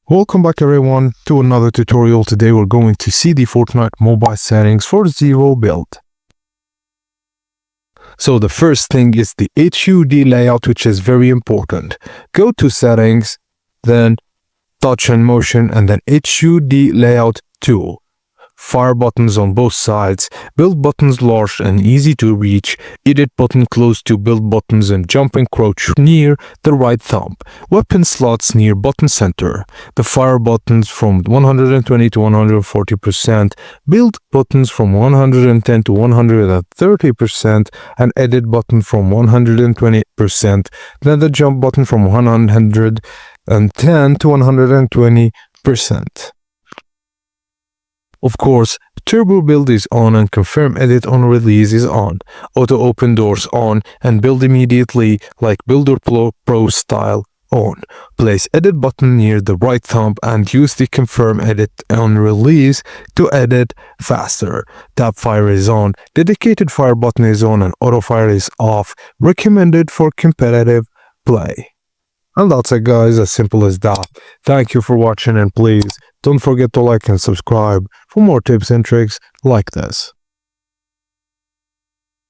Welcome back everyone to another tutorial. Today we're going to see the Fortnite mobile settings for Zero build. So the first thing is the HUD layout, which is very important. Go to settings, then touch and motion, and then HUD layout tool. Fire buttons on both sides, build buttons large and easy to reach, edit button close to build buttons, and jump and crouch near the right thumb. Weapon slots near button center. The fire buttons from 120 to 140%, build buttons from 110 to 130%, and edit button from 120%, then the jump button from 110 to 120%. Of course, turbo build is on and confirm edit on release is on. Auto open doors on and build immediately like Builder Pro style on. Place edit button near the right thumb and use the confirm edit on release to edit faster. Tap fire is on, dedicated fire button is on, and auto fire is off. Recommended for competitive play. And that's it guys, as simple as that. Thank you for watching, and please don't forget to like and subscribe for more tips and tricks like this.